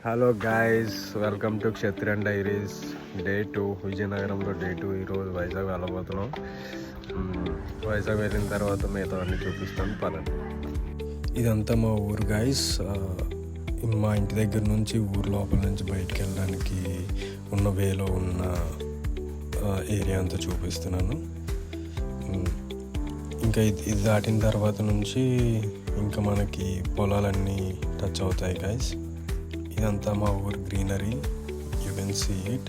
Hello guys, welcome to Kshatriyan diaries day 2. విజయనగరంలో day 2. ఈరోజు వైజాగ్ వెళ్ళబోతున్నాం. వైజాగ్ వెళ్ళిన తర్వాత మిగతా అన్నీ చూపిస్తాను, పదండి. ఇదంతా మా ఊరు గాయ్స్. మా ఇంటి దగ్గర నుంచి ఊరు లోపల నుంచి బయటికి వెళ్ళడానికి ఉన్న వేలో ఉన్న ఏరియా అంతా చూపిస్తున్నాను. ఇంకా ఇది దాటిన తర్వాత నుంచి ఇంకా మనకి పొలాలన్నీ టచ్ అవుతాయి గాయ్స్. ఇదంతా మా ఊరు greenery, you can see it.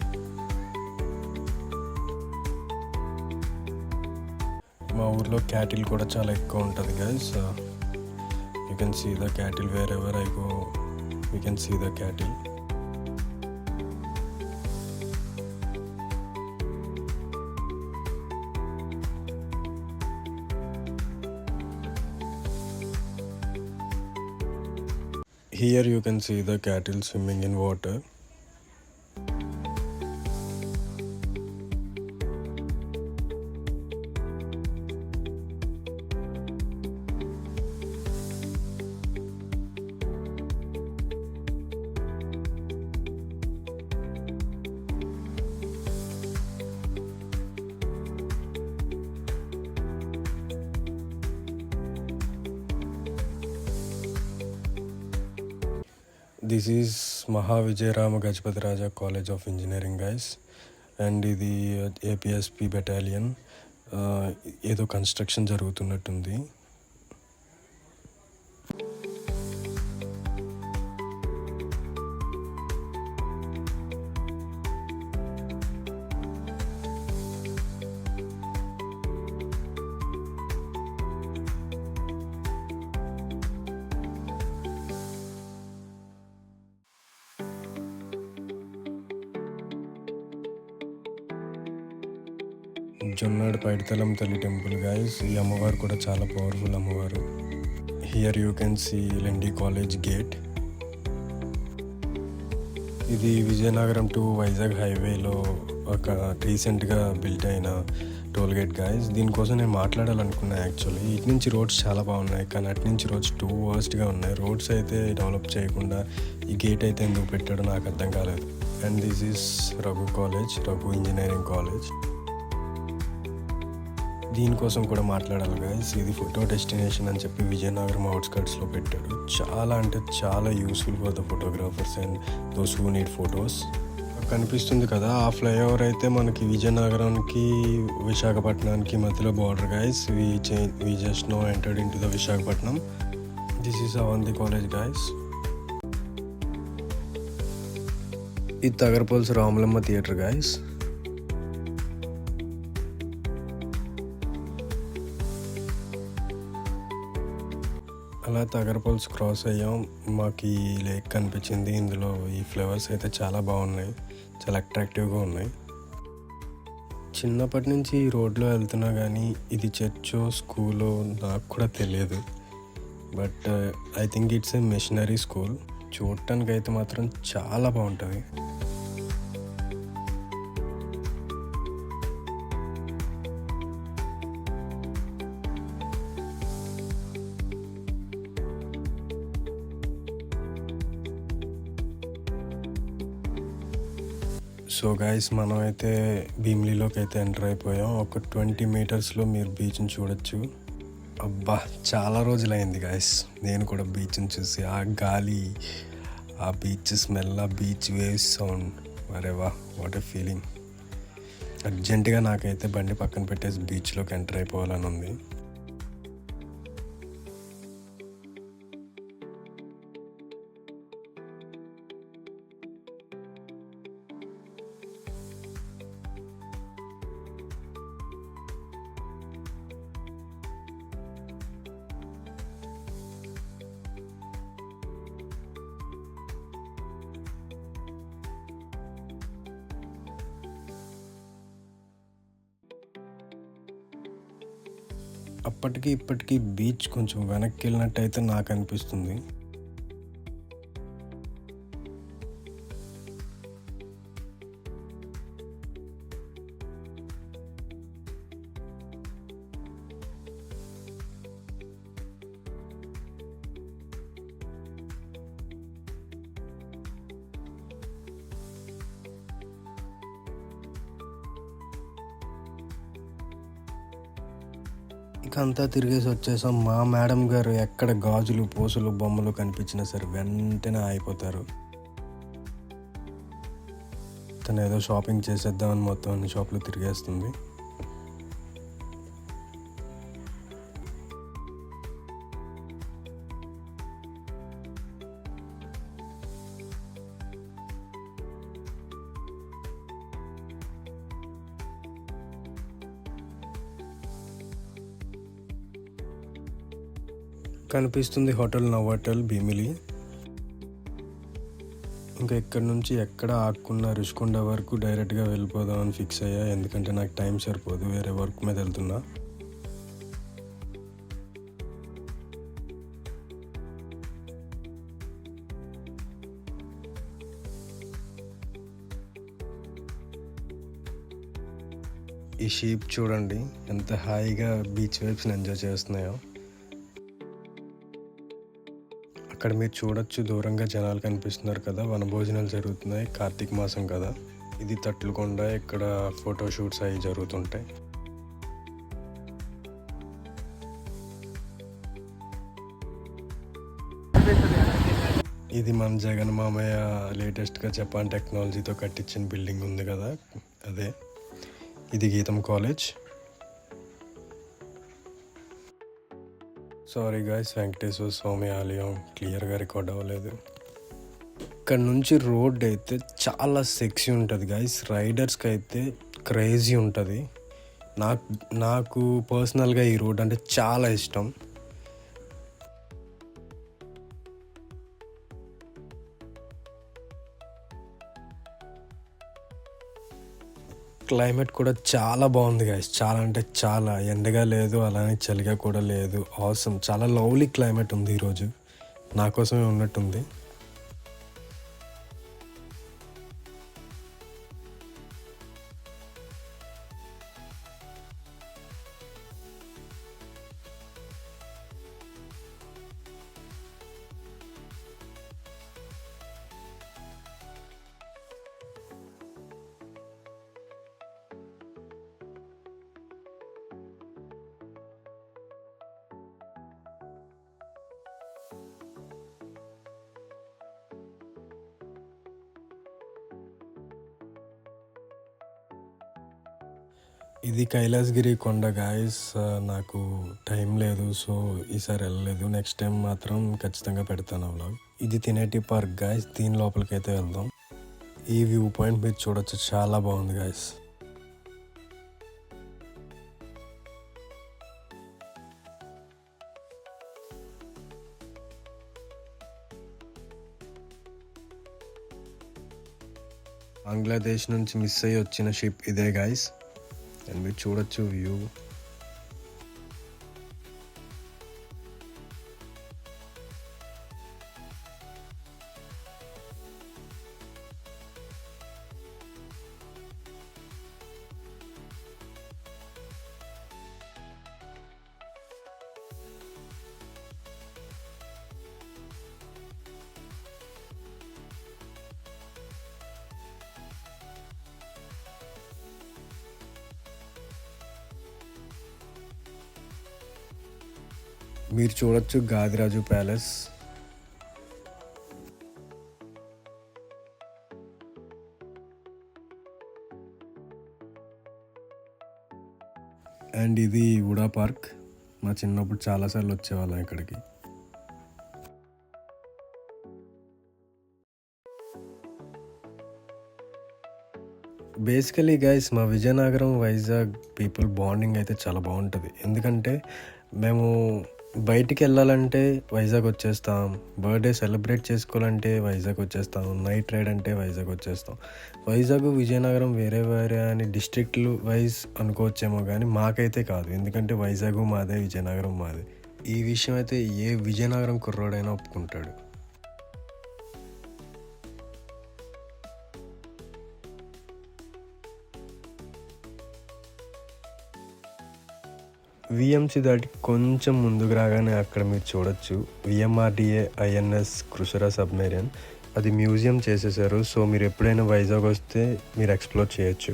మా ఊర్లో క్యాటిల్ కూడా చాలా ఎక్కువ ఉంటుంది guys. You can see the cattle wherever I go, you can see the cattle. Here you can see the cattle swimming in water. This is Maha Vijayarama Gajapati Raja College of Engineering guys, and ఇది APSP battalion. ఏదో construction జరుగుతున్నట్టుంది. Jonnadu పైడితలం తల్లి temple guys. ఈ అమ్మవారు కూడా చాలా powerful అమ్మవారు. Here you can see లెండి college gate. ఇది విజయనగరం టు వైజాగ్ హైవేలో ఒక రీసెంట్గా బిల్ట్ అయిన టోల్ గేట్ గాయస్. దీనికోసం నేను మాట్లాడాలనుకున్నా యాక్చువల్లీ. ఇటు నుంచి రోడ్స్ చాలా బాగున్నాయి, కానీ అటు నుంచి రోడ్స్ టూ వర్స్ట్గా ఉన్నాయి. రోడ్స్ అయితే డెవలప్ చేయకుండా ఈ గేట్ అయితే ఎందుకు పెట్టాడో నాకు అర్థం కాలేదు. And this is Raghu college, Raghu engineering college. దీనికోసం కూడా మాట్లాడాలి గాయస్. ఇది ఫోటో డెస్టినేషన్ అని చెప్పి విజయనగరం అవుట్స్కట్స్లో పెట్టాడు. చాలా అంటే చాలా useful for the photographers and those who need photos. కనిపిస్తుంది కదా, ఆ ఫ్లైఓవర్ అయితే మనకి విజయనగరానికి విశాఖపట్నానికి మధ్యలో border guys. We just now entered into the Visakhapatnam. This is Avanti college guys. ఇది తగరపల్స్ రాములమ్మ థియేటర్ గాయస్. అలా తగరపల్స్ క్రాస్ అయ్యాం. మాకు ఈ లేక్ కనిపించింది. ఇందులో ఈ ఫ్లవర్స్ అయితే చాలా బాగున్నాయి, చాలా అట్రాక్టివ్గా ఉన్నాయి. చిన్నప్పటి నుంచి ఈ రోడ్లో వెళ్తున్నా కానీ ఇది చర్చో స్కూలో నాకు కూడా తెలియదు. But I think it's a missionary school. చూడటానికి అయితే మాత్రం చాలా బాగుంటుంది. సో గైస్, మనం అయితే భీమిలీలోకి అయితే ఎంటర్ అయిపోయాం. ఒక 20 మీటర్స్లో మీరు బీచ్ని చూడొచ్చు. అబ్బా, చాలా రోజులైంది గైస్ నేను కూడా బీచ్ని చూసి. ఆ గాలి, ఆ బీచ్ స్మెల్, ఆ బీచ్ వేవ్స్ సౌండ్, వరేవా, వాట్ ఏ ఫీలింగ్. అర్జెంటుగా నాకైతే బండి పక్కన పెట్టేసి బీచ్లోకి ఎంటర్ అయిపోవాలని ఉంది. అప్పటికి ఇప్పటికీ బీచ్ కొంచెం వెనక్కి వెళ్ళినట్టయితే నాకు అనిపిస్తుంది. ఇక అంతా తిరిగేసి వచ్చేసాం. మా మేడం గారు ఎక్కడ గాజులు పూసలు బొమ్మలు కనిపించినా సరే వెంటనే అయిపోతారు. తను ఏదో షాపింగ్ చేసేద్దామని మొత్తం అన్ని షాపులు తిరిగేస్తుంది. కనిపిస్తుంది హోటల్ నోవాటెల్ భీమిలి. ఇంకా ఇక్కడ నుంచి ఎక్కడ ఆగకుండా రుషికొండ వరకు డైరెక్ట్గా వెళ్ళిపోదామని ఫిక్స్ అయ్యా. ఎందుకంటే నాకు టైం సరిపోదు, వేరే వర్క్ మీద వెళ్తున్నా. ఈ షీప్ చూడండి ఎంత హాయిగా బీచ్ వైబ్స్ని ఎంజాయ్ చేస్తున్నాయో. అక్కడ మీరు చూడొచ్చు దూరంగా జనాలు కనిపిస్తున్నారు కదా, వనభోజనాలు జరుగుతున్నాయి. కార్తీక మాసం కదా, ఇది తట్లుకొండ. ఇక్కడ ఫోటోషూట్స్ అవి జరుగుతుంటాయి. ఇది మన జగన్ మామయ్య లేటెస్ట్గా జపాన్ టెక్నాలజీతో కట్టించిన బిల్డింగ్ ఉంది కదా, అదే. ఇది గీతం కాలేజ్. సారీ గాయ్స్, వెంకటేశ్వర స్వామి ఆలయం క్లియర్గా రికార్డ్ అవ్వలేదు. ఇక్కడ నుంచి రోడ్ అయితే చాలా సెక్సీ ఉంటుంది గాయ్స్. రైడర్స్కి అయితే క్రేజీ ఉంటుంది. నాకు పర్సనల్గా ఈ రోడ్ అంటే చాలా ఇష్టం. క్లైమేట్ కూడా చాలా బాగుంది గాయ్స్. చాలా అంటే చాలా ఎండగా లేదు, అలానే చలిగా కూడా లేదు. ఆసమ్, చాలా లవ్లీ క్లైమేట్ ఉంది ఈరోజు. నా కోసమే ఉన్నట్టుంది. ఇది కైలాసగిరి కొండ గాయస్. నాకు టైం లేదు, సో ఈసారి వెళ్ళలేదు. నెక్స్ట్ టైం మాత్రం ఖచ్చితంగా పెడతాను వ్లాగ్. ఇది తినేటి పార్క్ గాయస్, దీని లోపలికి అయితే వెళ్దాం. ఈ వ్యూ పాయింట్ మీరు చూడొచ్చు, చాలా బాగుంది గాయస్. బంగ్లాదేశ్ నుంచి మిస్ అయ్యి వచ్చిన షిప్ ఇదే గాయస్. అండ్ మీరు చూడొచ్చు వ్యూ. మీరు చూడొచ్చు గాదిరాజు ప్యాలెస్. అండ్ ఇది వుడా పార్క్. మా చిన్నప్పుడు చాలాసార్లు వచ్చేవాళ్ళం ఇక్కడికి. బేసికలీ గైస్, మా విజయనగరం వైజాగ్ పీపుల్ బాండింగ్ అయితే చాలా బాగుంటుంది. ఎందుకంటే మేము బయటికి వెళ్ళాలంటే వైజాగ్ వచ్చేస్తాం, బర్త్డే సెలబ్రేట్ చేసుకోవాలంటే వైజాగ్ వచ్చేస్తాం, నైట్ రైడ్ అంటే వైజాగ్ వచ్చేస్తాం. వైజాగ్ విజయనగరం వేరే వేరే అని డిస్ట్రిక్ట్లు వైజ్ అనుకోవచ్చేమో, కానీ మాకైతే కాదు. ఎందుకంటే వైజాగ్ మాదే, విజయనగరం మాదే. ఈ విషయం అయితే ఏ విజయనగరం కుర్రోడైనా ఒప్పుకుంటాడు. విఎంసి దాటి కొంచెం ముందుకు రాగానే అక్కడ మీరు చూడొచ్చు విఎంఆర్డిఏ ఐఎన్ఎస్ క్రుషరా సబ్మెరీన్. అది మ్యూజియం చేసేసారు. సో మీరు ఎప్పుడైనా వైజాగ్ వస్తే మీరు ఎక్స్ప్లోర్ చేయొచ్చు.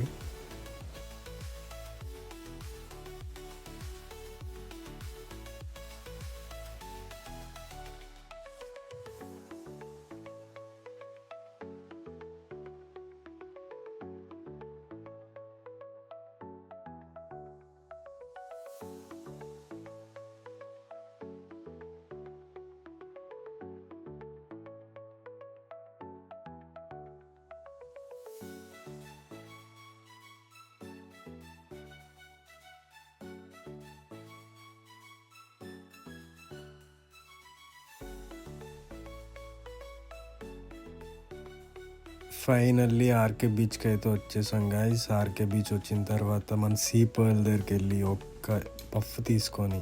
ఫైనల్లీ ఆర్కే బీచ్కి అయితే వచ్చేసాం గాయస్. ఆర్కే బీచ్ వచ్చిన తర్వాత మన సీ పర్ల్ దగ్గరికి వెళ్ళి ఒక్క పఫ్ తీసుకొని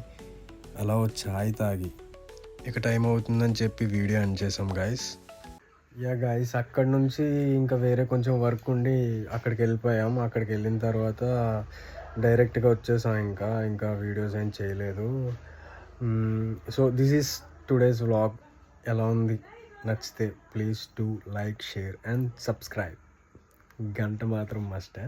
అలా ఒక ఛాయ్ తాగి ఇక టైం అవుతుందని చెప్పి వీడియో ఎండ్ చేసాం గాయస్. యా గాయస్, అక్కడ నుంచి ఇంకా వేరే కొంచెం వర్క్ ఉండి అక్కడికి వెళ్ళిపోయాం. అక్కడికి వెళ్ళిన తర్వాత డైరెక్ట్గా వచ్చేసాం. ఇంకా వీడియోస్ ఏం చేయలేదు. So this is today's vlog. ఎలా ఉంది? నచ్చితే please do like, share and subscribe. గంట మాత్రం మస్ట్.